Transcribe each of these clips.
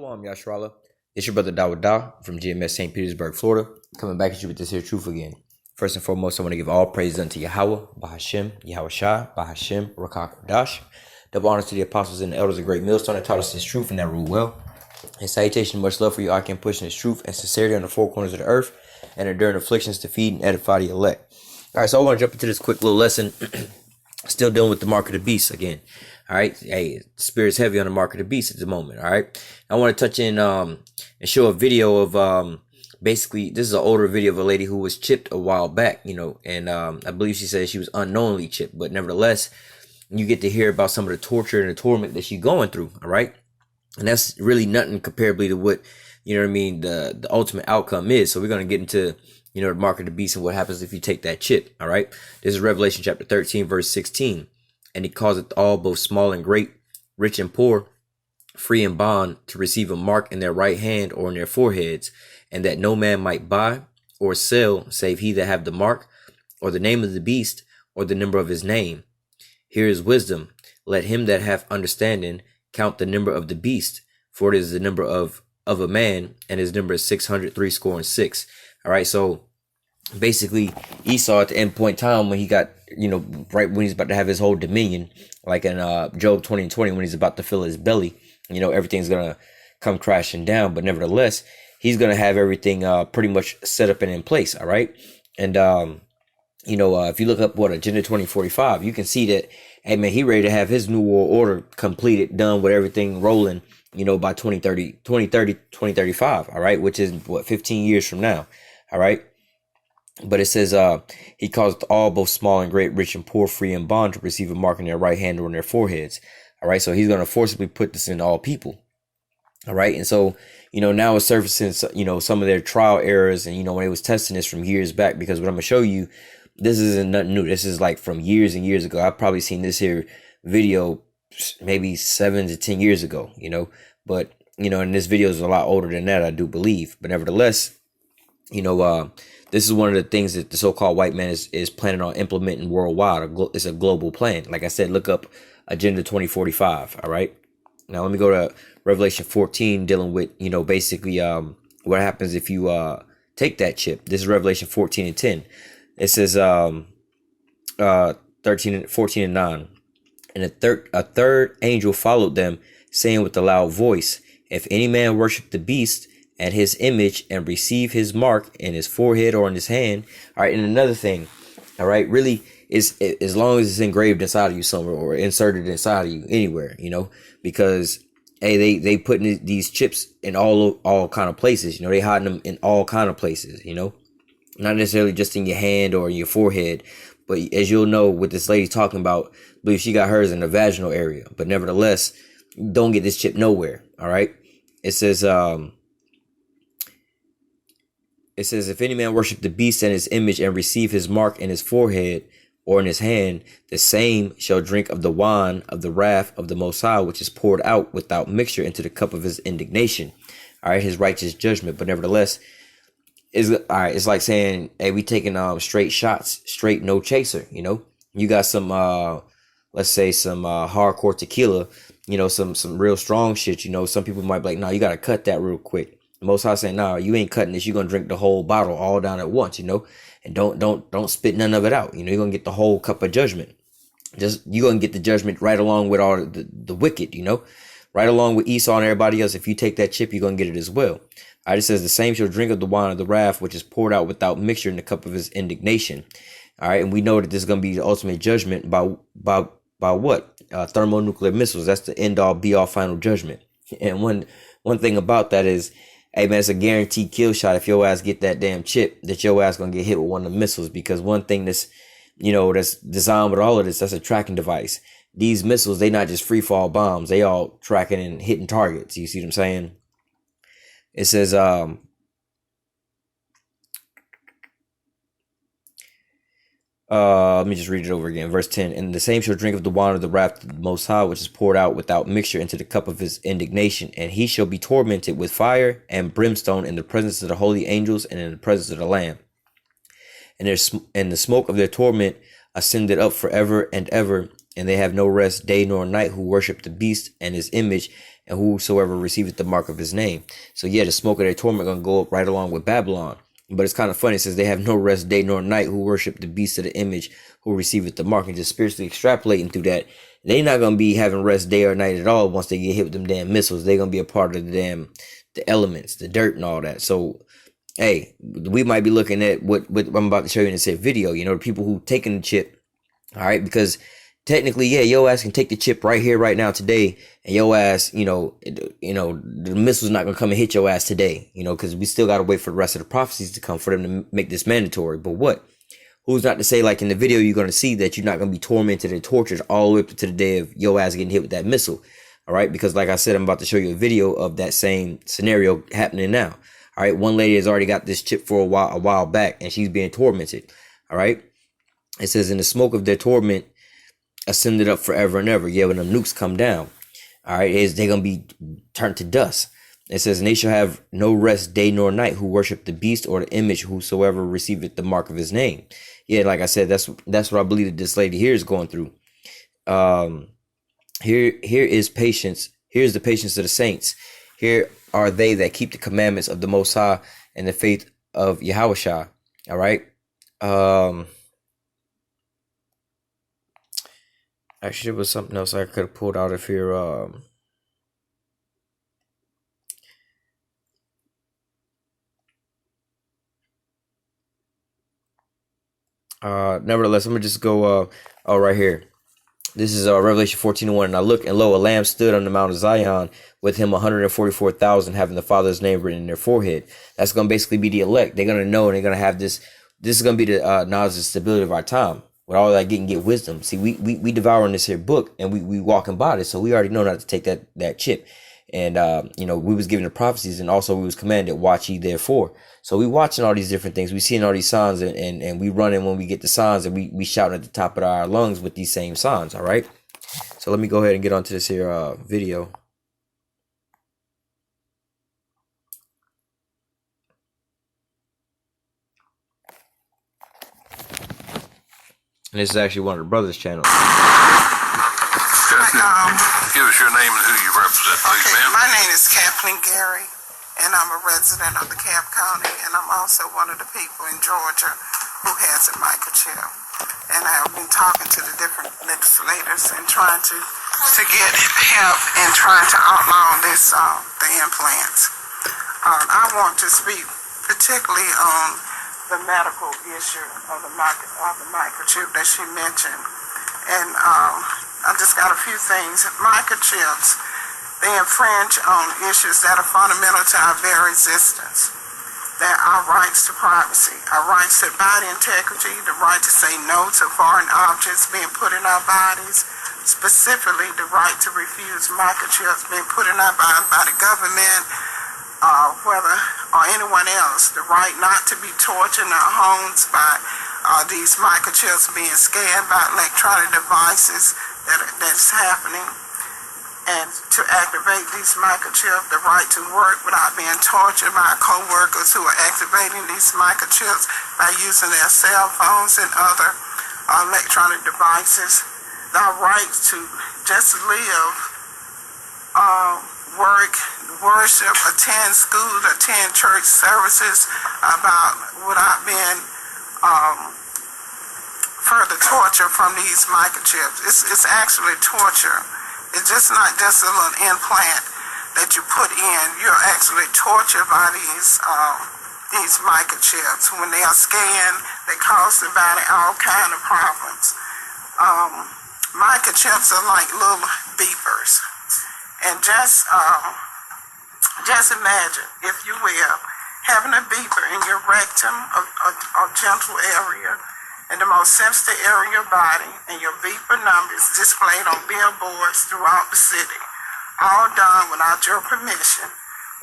Shalom, Yashrala. It's your brother Dawud from GMS St. Petersburg, Florida, coming back at you with this here truth again. First and foremost, I want to give all praise unto Yahweh, Bahashem, Yahweh Shai, Bahashem, Rakak Radash. Double honors to the apostles and the elders of Great Millstone that taught us this truth and that rule well. And salutation, much love for you, I can push in this truth and sincerity on the four corners of the earth and enduring afflictions to feed and edify the elect. All right, so I want to jump into this quick little lesson. Still dealing with the mark of the beast again. All right. Hey, the spirit's heavy on the mark of the beast at the moment. All right. I want to touch in and show a video of basically this is an older video of a lady who was chipped a while back, and I believe she said she was unknowingly chipped, but nevertheless, you get to hear about some of the torture and the torment that she's going through. All right. And that's really nothing comparably to what, the ultimate outcome is. So we're going to get into, the mark of the beast and what happens if you take that chip. All right. This is Revelation chapter 13, verse 16. And he causeth all, both small and great, rich and poor, free and bond, to receive a mark in their right hand or in their foreheads, and that no man might buy or sell, save he that have the mark, or the name of the beast, or the number of his name. Here is wisdom. Let him that hath understanding count the number of the beast, for it is the number of a man, and his number is 666. All right, so basically Esau at the end point in time when he got, right when he's about to have his whole dominion, like in Job 20:20, when he's about to fill his belly, everything's gonna come crashing down. But nevertheless, he's gonna have everything pretty much set up and in place. All right, and if you look up what Agenda 2045, you can see that, hey man, he ready to have his new world order completed, done with everything rolling, by 2035. All right, which is what 15 years from now. All right. But it says, he caused all, both small and great, rich and poor, free and bond, to receive a mark in their right hand or in their foreheads. All right. So he's going to forcibly put this in all people. All right. And so, now it's surfacing, some of their trial errors. And, when they was testing this from years back, because what I'm going to show you, this isn't nothing new. This is like from years and years ago. I've probably seen this here video maybe 7 to 10 years ago, but, and this video is a lot older than that, I do believe. But nevertheless, this is one of the things that the so-called white man is planning on implementing worldwide. It's a global plan. Like I said, look up Agenda 2045. All right. Now let me go to Revelation 14, dealing with, basically what happens if you take that chip. This is Revelation 14 and 10. It says 14 and 9. And a third angel followed them, saying with a loud voice, if any man worship the beast and his image and receive his mark in his forehead or in his hand. All right. And another thing, all right, really is as long as it's engraved inside of you somewhere or inserted inside of you anywhere, because hey, they putting these chips in all kind of places, they hiding them in all kind of places, not necessarily just in your hand or in your forehead. But as you'll know, what this lady's talking about, I believe she got hers in the vaginal area. But nevertheless, don't get this chip nowhere. All right. It says, if any man worship the beast and his image and receive his mark in his forehead or in his hand, the same shall drink of the wine of the wrath of the Most High, which is poured out without mixture into the cup of his indignation. All right, his righteous judgment. But nevertheless, it's like saying, hey, we taking straight shots, straight, no chaser. You got some let's say some hardcore tequila, some real strong shit. Some people might be like, no, you got to cut that real quick. Most High saying, no, you ain't cutting this. You're going to drink the whole bottle all down at once, and don't spit none of it out. You're going to get the whole cup of judgment. You're going to get the judgment right along with all the wicked, right along with Esau and everybody else. If you take that chip, you're going to get it as well. All right, it says the same shall drink of the wine of the wrath, which is poured out without mixture in the cup of his indignation. All right. And we know that this is going to be the ultimate judgment by what? Thermonuclear missiles. That's the end all be all final judgment. And one thing about that is, hey man, it's a guaranteed kill shot if your ass get that damn chip, that your ass gonna get hit with one of the missiles. Because one thing that's, that's designed with all of this, that's a tracking device. These missiles, they not just free fall bombs. They all tracking and hitting targets. You see what I'm saying? It says, let me just read it over again. Verse 10. And the same shall drink of the wine of the wrath of the Most High, which is poured out without mixture into the cup of his indignation. And he shall be tormented with fire and brimstone in the presence of the holy angels and in the presence of the Lamb. And the smoke of their torment ascended up forever and ever. And they have no rest day nor night who worship the beast and his image and whosoever receiveth the mark of his name. So yeah, the smoke of their torment gonna go up right along with Babylon. But it's kind of funny. It says they have no rest day nor night who worship the beast of the image who receiveth the mark. And just spiritually extrapolating through that, they not gonna be having rest day or night at all once they get hit with them damn missiles. They're gonna be a part of the elements, the dirt and all that. So hey, we might be looking at what I'm about to show you in this video. You know, the people who taking the chip, all right, because technically, yeah, your ass can take the chip right here, right now, today, and your ass, the missile's not gonna come and hit your ass today, because we still gotta wait for the rest of the prophecies to come for them to make this mandatory. But what? Who's not to say, like in the video, you're gonna see that you're not gonna be tormented and tortured all the way up to the day of your ass getting hit with that missile, all right? Because like I said, I'm about to show you a video of that same scenario happening now. All right, one lady has already got this chip for a while back, and she's being tormented. All right, it says, in the smoke of their torment ascended up forever and ever. Yeah, when them nukes come down, all right, they're gonna be turned to dust. It says, and they shall have no rest day nor night who worship the beast or the image whosoever receiveth the mark of his name. Yeah, like I said, that's what I believe that this lady here is going through. Here is patience. Here's the patience of the saints. Here are they that keep the commandments of the Most High and the faith of Yahushua. All right. Actually, it was something else I could have pulled out of here. Nevertheless, I'm gonna just go right here. This is Revelation 14:1. And I looked, and lo, a lamb stood on the Mount of Zion, with him 144,000, having the Father's name written in their forehead. That's going to basically be the elect. They're going to know, and they're going to have this. This is going to be the knowledge and stability of our time. With all that get wisdom. See, we devouring this here book, and we walking by this, so we already know not to take that chip. And we was given the prophecies, and also we was commanded, watch ye therefore. So we watching all these different things. We seeing all these signs, and we running when we get the signs, and we shouting at the top of our lungs with these same signs. All right. So let me go ahead and get onto this here video. And this is actually one of the brothers' channels. Give us your name and who you represent, please, ma'am. My name is Kathleen Gary, and I'm a resident of DeKalb County, and I'm also one of the people in Georgia who has a microchip. And I've been talking to the different legislators and trying to get help in trying to outlaw this the implants. I want to speak particularly on the medical issue of the microchip that she mentioned. And I just got a few things. Microchips, they infringe on issues that are fundamental to our very existence. That our rights to privacy, our rights to body integrity, the right to say no to foreign objects being put in our bodies, specifically the right to refuse microchips being put in our bodies by the government, or anyone else, the right not to be tortured in our homes by these microchips being scanned by electronic devices that's happening, and to activate these microchips, the right to work without being tortured by co-workers who are activating these microchips by using their cell phones and other electronic devices, our rights to just live, work, worship, attend school, attend church services without being further torture from these microchips. It's actually torture. It's just not just a little implant that you put in. You're actually tortured by these microchips. When they are scanned, they cause the body all kind of problems. Microchips are like little beepers. And just imagine, if you will, having a beeper in your rectum, a gentle area, in the most sensitive area of your body, and your beeper number is displayed on billboards throughout the city, all done without your permission,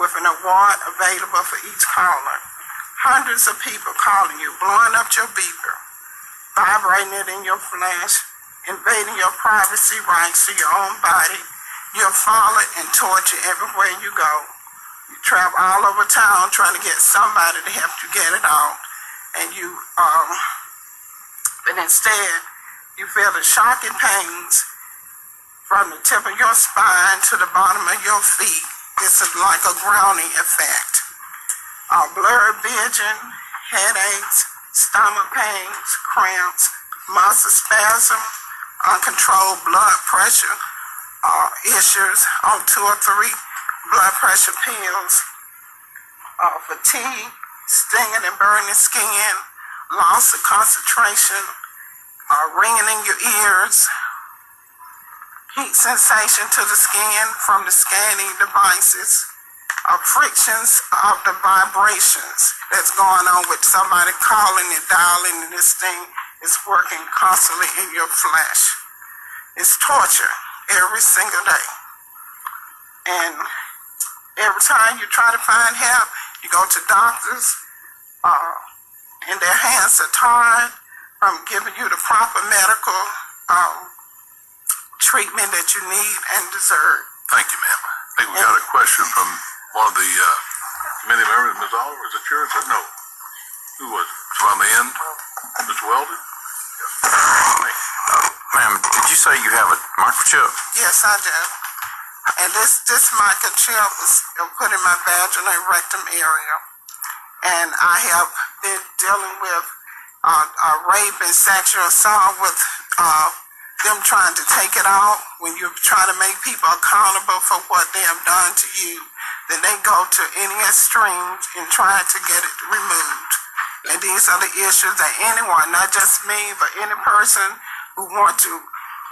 with an award available for each caller. Hundreds of people calling you, blowing up your beeper, vibrating it in your flesh, invading your privacy rights to your own body. You're followed and tortured everywhere you go. You travel all over town trying to get somebody to help you get it out, and but instead, you feel the shocking pains from the tip of your spine to the bottom of your feet. It's like a grounding effect. Blurred vision, headaches, stomach pains, cramps, muscle spasm, uncontrolled blood pressure issues on 2 or 3 blood pressure pills, fatigue, stinging and burning skin, loss of concentration, ringing in your ears, heat sensation to the skin from the scanning devices, frictions of the vibrations that's going on with somebody calling and dialing, and this thing is working constantly in your flesh. It's torture every single day. And every time you try to find help, you go to doctors, and their hands are tied from giving you the proper medical treatment that you need and deserve. Thank you, ma'am. I think we got a question from one of the committee members. Ms. Oliver, is it yours? No. Who was it? It's on the end. Ms. Weldon? Ma'am, did you say you have a microchip? Yes, I do. And this microchip is put in my vaginal and rectum area. And I have been dealing with rape and sexual assault with them trying to take it out. When you try to make people accountable for what they have done to you, then they go to any extremes in trying to get it removed. And these are the issues that anyone, not just me, but any person who want to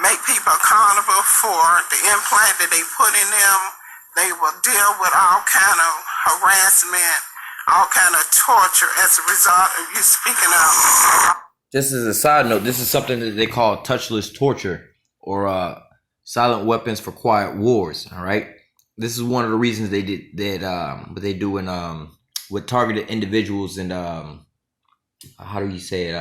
make people accountable for the implant that they put in them, they will deal with all kind of harassment, all kind of torture as a result of you speaking out. Just as a side note, this is something that they call touchless torture, or silent weapons for quiet wars. All right, this is one of the reasons they did that. What they do in with targeted individuals and how do you say it?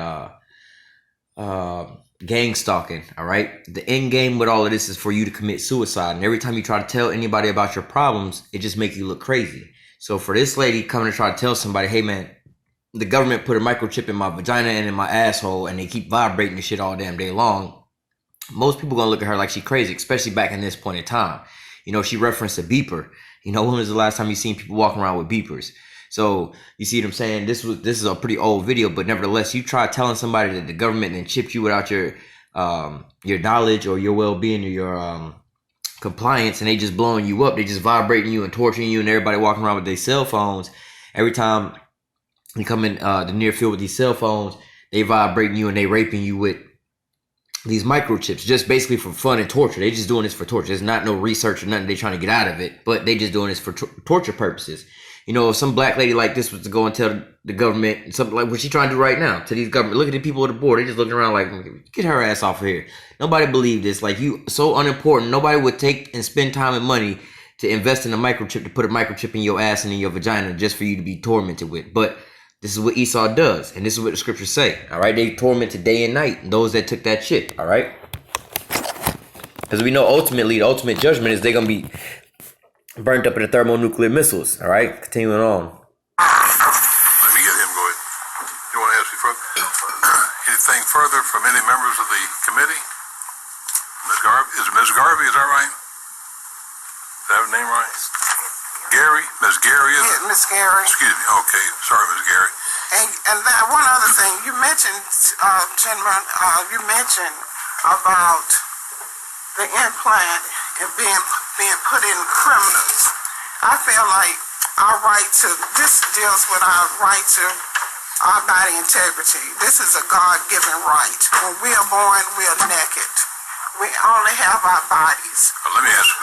Gang stalking. All right, the end game with all of this is for you to commit suicide, and every time you try to tell anybody about your problems, it just makes you look crazy. So for this lady coming to try to tell somebody, hey man, the government put a microchip in my vagina and in my asshole, and they keep vibrating the shit all damn day long, most people gonna look at her like she crazy, especially back in this point in time. You know, she referenced a beeper. You know, when was the last time you seen people walking around with beepers? So you see what I'm saying? This is a pretty old video, but nevertheless, you try telling somebody that the government then chipped you without your knowledge or your well-being or your compliance, and they just blowing you up. They just vibrating you and torturing you, and everybody walking around with their cell phones. Every time you come in the near field with these cell phones, they vibrating you and they raping you with these microchips, just basically for fun and torture. They just doing this for torture. There's not no research or nothing they trying to get out of it, but they just doing this for torture purposes. You know, if some black lady like this was to go and tell the government something like what she trying to do right now to these government, look at the people at the board. They just looking around like, get her ass off of here. Nobody believed this. Like, you so unimportant. Nobody would take and spend time and money to invest in a microchip, to put a microchip in your ass and in your vagina just for you to be tormented with. But this is what Esau does, and this is what the scriptures say. All right, they tormented day and night those that took that shit. All right, because we know ultimately the ultimate judgment is they're gonna be burnt up in the thermonuclear missiles. All right, continuing on. Let me get him going. You want to ask me further? Anything further from any members of the committee? Ms. Garvey? Is it Ms. Garvey? Is that right? Is that her name right? Gary? Ms. Gary, is it? Yeah, Miss Gary. Excuse me. Okay. Sorry, Ms. Gary. And that one other thing, you mentioned, gentlemen, you mentioned about the implant and being put in criminals. I feel like our right to, this deals with our right to our body integrity. This is a God-given right. When we are born, we are naked. We only have our bodies. Let me ask.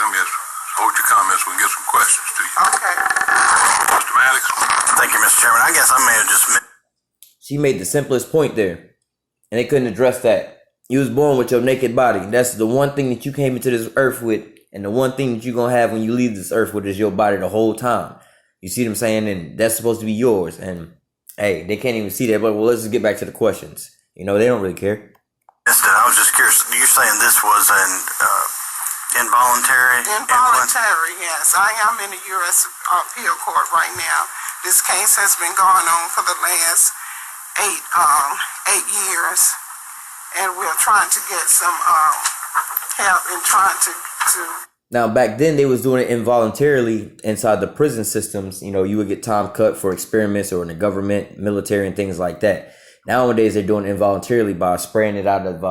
Hold your comments. We can get some questions to you. Okay. Mr. Maddox? Thank you, Mr. Chairman. I guess I may have just She made the simplest point there, and they couldn't address that. You was born with your naked body. That's the one thing that you came into this earth with, and the one thing that you're going to have when you leave this earth with is your body the whole time. You see what I'm saying? And that's supposed to be yours. And, hey, they can't even see that. But, well, let's just get back to the questions. You know, they don't really care. I was just curious. You're saying this was an involuntary? Involuntary, yes. I am in the U.S. appeal court right now. This case has been going on for the last 8 years. And we're trying to get some help in trying to Now, back then, they was doing it involuntarily inside the prison systems. You know, you would get time cut for experiments or in the government, military, and things like that. Nowadays, they're doing it involuntarily by spraying it out of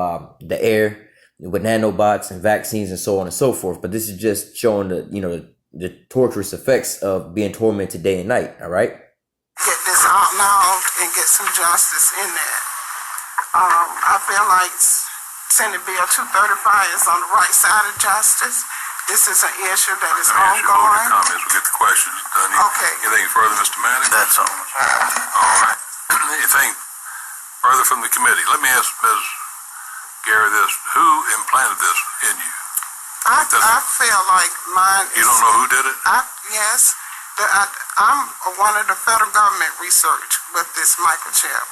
the air with nanobots and vaccines and so on and so forth. But this is just showing the, you know, the torturous effects of being tormented day and night. All right. Get this out now and get some justice in that. I feel like Senate Bill 235 is on the right side of justice. This is an issue that is ongoing. Comments. We'll get the questions done. Okay. Anything further, Mr. Maddox? That's all. All right. Anything further from the committee? Let me ask Ms. Gary this. Who implanted this in you? I feel like mine is... You don't know who did it? Yes. I'm one of the federal government research with this microchip.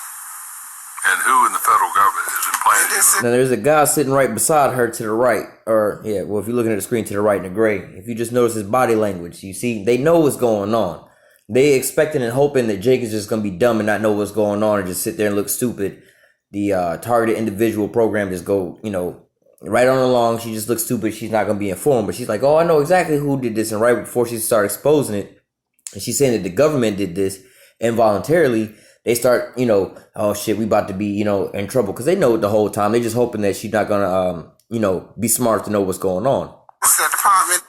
And who in the federal government is implanting it? Now, there's a guy sitting right beside her to the right. Or, yeah, well, if you're looking at the screen to the right in the gray, if you just notice his body language, you see, they know what's going on. They expecting and hoping that Jake is just going to be dumb and not know what's going on and just sit there and look stupid. The targeted individual program just go, you know, right on along. She just looks stupid. She's not going to be informed. But she's like, oh, I know exactly who did this. And right before she started exposing it, and she's saying that the government did this involuntarily, they start, you know, oh shit, we about to be, you know, in trouble. Because they know it the whole time. They're just hoping that she's not going to, you know, be smart to know what's going on. The department.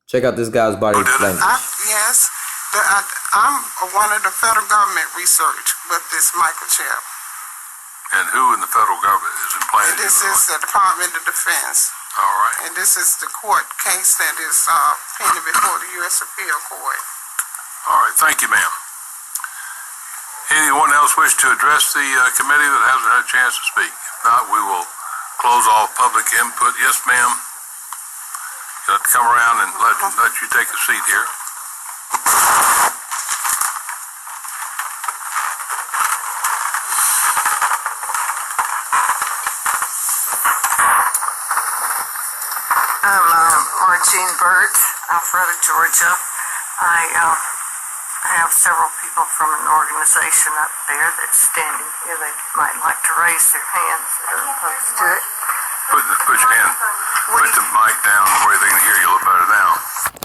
Check out this guy's body language. Yes. I'm one of the federal government research with this microchip. And who in the federal government is implanting it? This is the Department of Defense. All right. And this is the court case that is pending before the U.S. Appeal Court. All right. Thank you, ma'am. Anyone else wish to address the committee that hasn't had a chance to speak? If not, we will close off public input. Yes, ma'am. You have to come around and let you take a seat here. I'm Margene Burt, Alpharetta, Georgia. I have several people from an organization up there that's standing here. They might like to raise their hands that are opposed to it. Put your hand, put the mic down where they can hear you a little better now.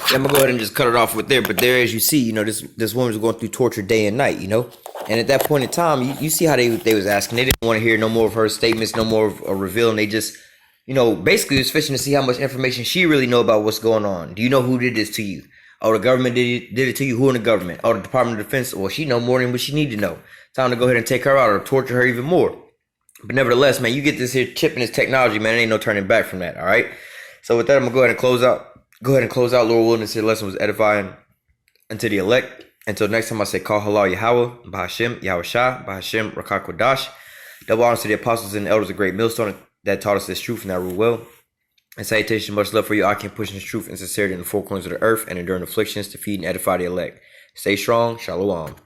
Yeah, I'm gonna go ahead and just cut it off with there. But there, as you see, you know, this woman's going through torture day and night, you know. And at that point in time, you see how they was asking. They didn't want to hear no more of her statements, no more of a reveal, and they just, you know, basically was fishing to see how much information she really know about what's going on. Do you know who did this to you? Oh, the government did it to you. Who in the government? Oh, the Department of Defense. Well, she know more than what she need to know. Time to go ahead and take her out or torture her even more. But nevertheless, man, you get this here chip in this technology, man. There ain't no turning back from that. All right. So with that, I'm gonna go ahead and close out. Lord willing, this here lesson was edifying unto the elect. Until next time, I say, call halal Yahweh, Bahashem, Yahweh Shah, Bahashem, Rakak Kodash. Double honors to the apostles and the elders of Great Millstone that taught us this truth and that rule well. And salutation, much love for you. I can push this truth and sincerity in the four corners of the earth and enduring afflictions to feed and edify the elect. Stay strong. Shalom.